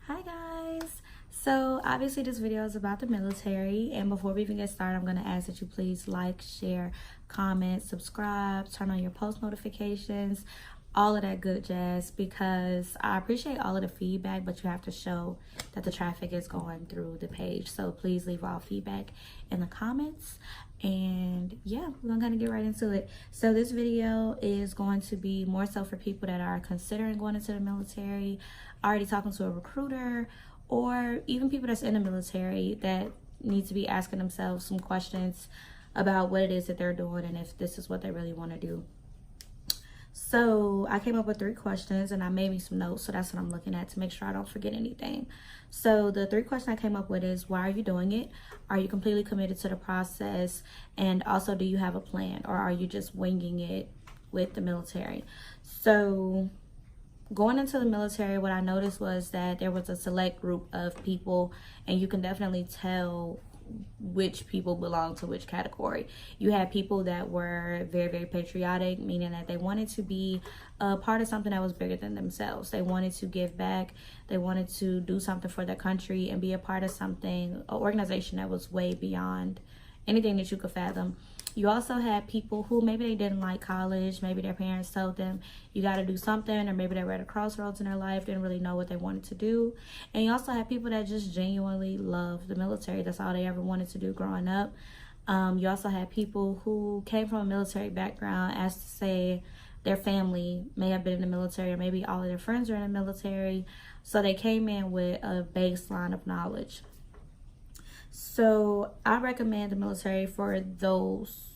Hi guys. So obviously this video is about the military, and before we even get started, I'm going to ask that you please like, share, comment, subscribe, turn on your post notifications, all of that good jazz, because I appreciate all of the feedback, but you have to show that the traffic is going through the page. So please leave all feedback in the comments. And yeah, we're gonna kind of get right into it. So this video is going to be more so for people that are considering going into the military, already talking to a recruiter, or even people that's in the military that need to be asking themselves some questions about what it is that they're doing and if this is what they really want to do. So I came up with 3 questions and I made me some notes, so that's what I'm looking at to make sure I don't forget anything. So the 3 questions I came up with is, why are you doing it? Are you completely committed to the process? And also, do you have a plan, or are you just winging it with the military? So going into the military, what I noticed was that there was a select group of people, and you can definitely tell which people belong to which category. You had people that were very, very patriotic, meaning that they wanted to be a part of something that was bigger than themselves. They wanted to give back. They wanted to do something for their country and be a part of something, an organization that was way beyond anything that you could fathom. You also had people who maybe they didn't like college, maybe their parents told them you got to do something, or maybe they were at a crossroads in their life, didn't really know what they wanted to do. And you also had people that just genuinely loved the military. That's all they ever wanted to do growing up. You also had people who came from a military background, as to say their family may have been in the military, or maybe all of their friends are in the military. So they came in with a baseline of knowledge. So I recommend the military for those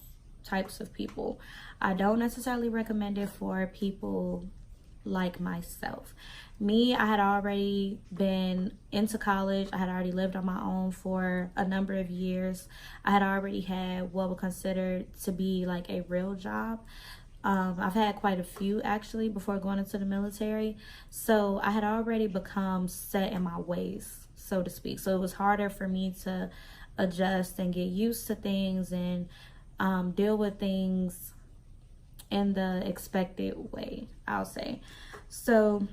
types of people. I don't necessarily recommend it for people like myself. Me, I had already been into college. I had already lived on my own for a number of years. I had already had what was considered to be like a real job. I've had quite a few actually before going into the military. So I had already become set in my ways, so to speak. So it was harder for me to adjust and get used to things and deal with things in the expected way, I'll say. So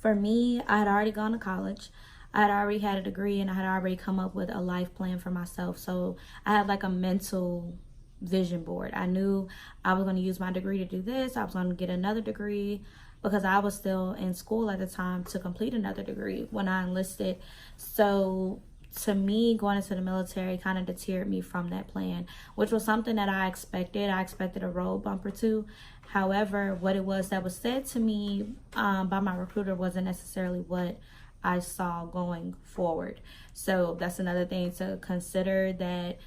for me, I had already gone to college. I had already had a degree, and I had already come up with a life plan for myself. So I had like a mental vision board. I knew I was going to use my degree to do this. I was going to get another degree, because I was still in school at the time to complete another degree when I enlisted. So to me, going into the military kind of deterred me from that plan, which was something that I expected. I expected a road bump or two. However, what it was that was said to me by my recruiter wasn't necessarily what I saw going forward. So that's another thing to consider, that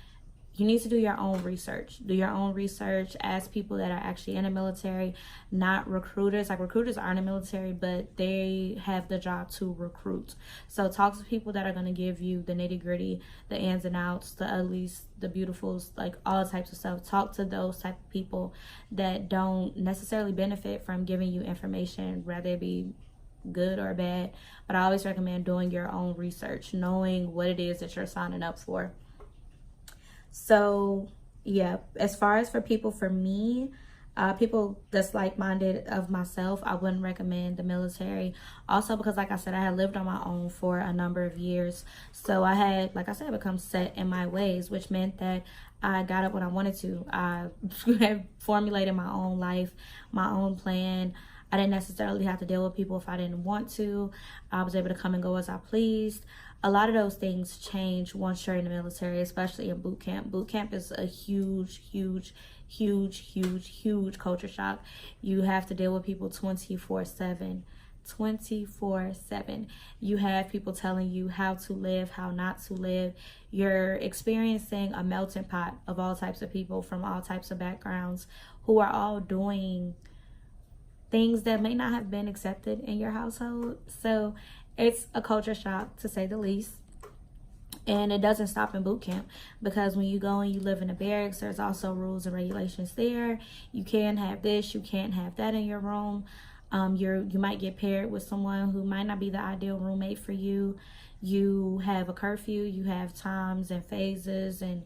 you need to do your own research. Do your own research. Ask people that are actually in the military, not recruiters. Like, recruiters are in the military, but they have the job to recruit. So talk to people that are going to give you the nitty gritty, the ins and outs, the uglies, the beautifuls, like all types of stuff. Talk to those type of people that don't necessarily benefit from giving you information, whether it be good or bad. But I always recommend doing your own research, knowing what it is that you're signing up for. So yeah, as far as for people, for me, people that's like-minded of myself, I wouldn't recommend the military. Also because, like I said, I had lived on my own for a number of years. So I had, like I said, become set in my ways, which meant that I got up when I wanted to. I had formulated my own life, my own plan. I didn't necessarily have to deal with people if I didn't want to. I was able to come and go as I pleased. A lot of those things change once you're in the military, especially in boot camp. Boot camp is a huge culture shock. You have to deal with people 24/7. 24/7. You have people telling you how to live, how not to live. You're experiencing a melting pot of all types of people from all types of backgrounds, who are all doing things that may not have been accepted in your household. So it's a culture shock, to say the least. And it doesn't stop in boot camp, because when you go and you live in the barracks, there's also rules and regulations there. You can't have this, you can't have that in your room. You might get paired with someone who might not be the ideal roommate for you. You have a curfew, you have times and phases and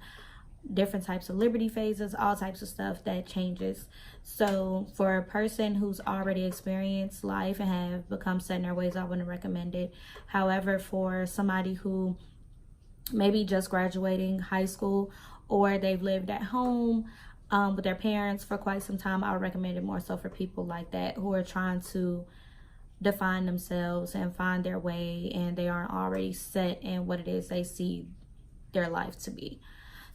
different types of liberty phases, all types of stuff that changes. So for a person who's already experienced life and have become set in their ways, I wouldn't recommend it. However, for somebody who maybe just graduating high school, or they've lived at home with their parents for quite some time, I would recommend it more so for people like that who are trying to define themselves and find their way, and they aren't already set in what it is they see their life to be.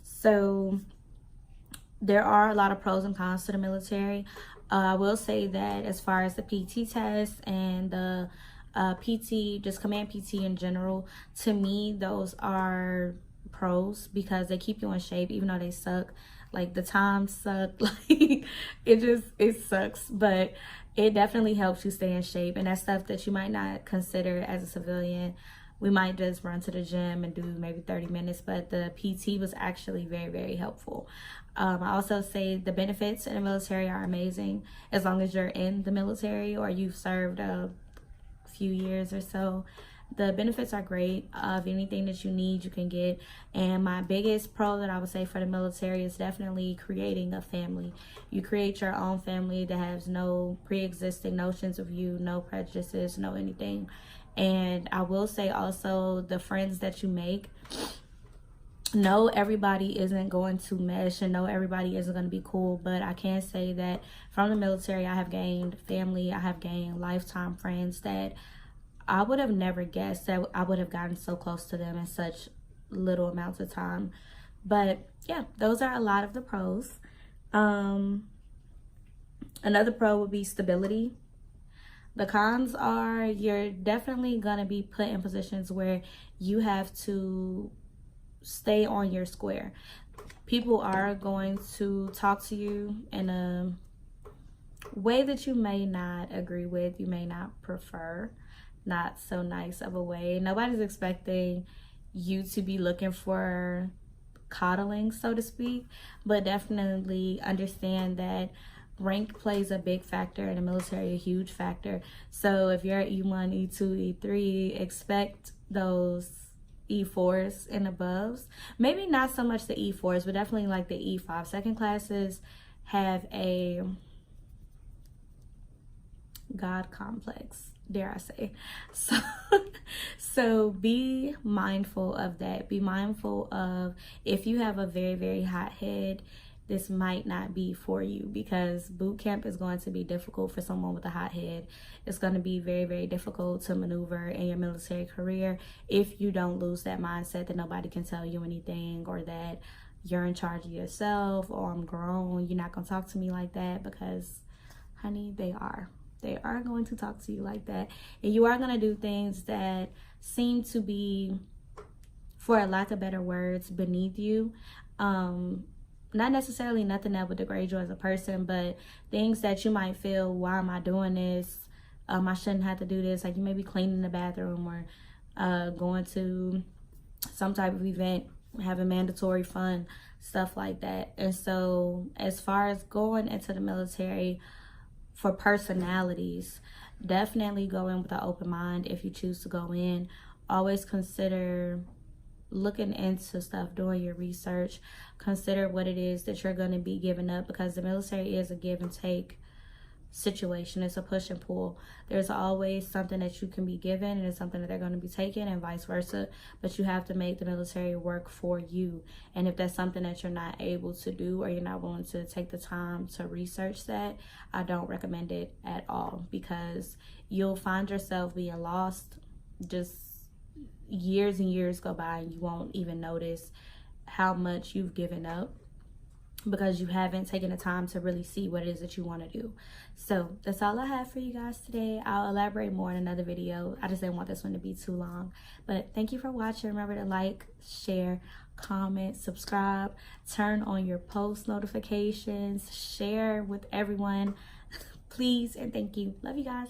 So there are a lot of pros and cons to the military. I will say that as far as the PT test and the PT, just command PT in general, to me those are pros because they keep you in shape even though they suck. Like the times suck, like it sucks, but it definitely helps you stay in shape, and that's stuff that you might not consider as a civilian. We might just run to the gym and do maybe 30 minutes, but the PT was actually very, very helpful. I also say the benefits in the military are amazing as long as you're in the military or you've served a few years or so. The benefits are great. Of anything that you need, you can get. And my biggest pro that I would say for the military is definitely creating a family. You create your own family that has no pre-existing notions of you, no prejudices, no anything. And I will say also the friends that you make, no, everybody isn't going to mesh, and no, everybody isn't going to be cool, but I can say that from the military I have gained family, I have gained lifetime friends that I would have never guessed that I would have gotten so close to them in such little amounts of time. But yeah, those are a lot of the pros. Another pro would be stability. The cons are you're definitely going to be put in positions where you have to stay on your square. People are going to talk to you in a way that you may not agree with, you may not prefer. Not so nice of a way. Nobody's expecting you to be looking for coddling, so to speak, but definitely understand that rank plays a big factor in the military, a huge factor. So if you're E1, E2, E3, expect those E4s and aboves. Maybe not so much the E4s, but definitely like the E5. Second classes have a God complex, dare I say. So be mindful of that. Be mindful of, if you have a very, very hot head, this might not be for you, because boot camp is going to be difficult for someone with a hot head. It's going to be very, very difficult to maneuver in your military career if you don't lose that mindset that nobody can tell you anything, or that you're in charge of yourself, or I'm grown, you're not going to talk to me like that, because honey, they are going to talk to you like that, and you are going to do things that seem to be, for a lack of better words, beneath you. Not necessarily nothing that would degrade you as a person, but things that you might feel, why am I doing this? I shouldn't have to do this. Like you may be cleaning the bathroom, or going to some type of event, having mandatory fun, stuff like that. And so as far as going into the military, for personalities, definitely go in with an open mind if you choose to go in. Always consider looking into stuff, doing your research. Consider what it is that you're going to be giving up, because the military is a give and take situation. It's a push and pull. There's always something that you can be given, and it's something that they're going to be taking, and vice versa. But you have to make the military work for you. And if that's something that you're not able to do, or you're not willing to take the time to research that, I don't recommend it at all, because you'll find yourself being lost. Just years and years go by and you won't even notice how much you've given up, because you haven't taken the time to really see what it is that you want to do. So that's all I have for you guys today. I'll elaborate more in another video. I just didn't want this one to be too long. But thank you for watching. Remember to like, share, comment, subscribe, turn on your post notifications, share with everyone. Please and thank you. Love you guys.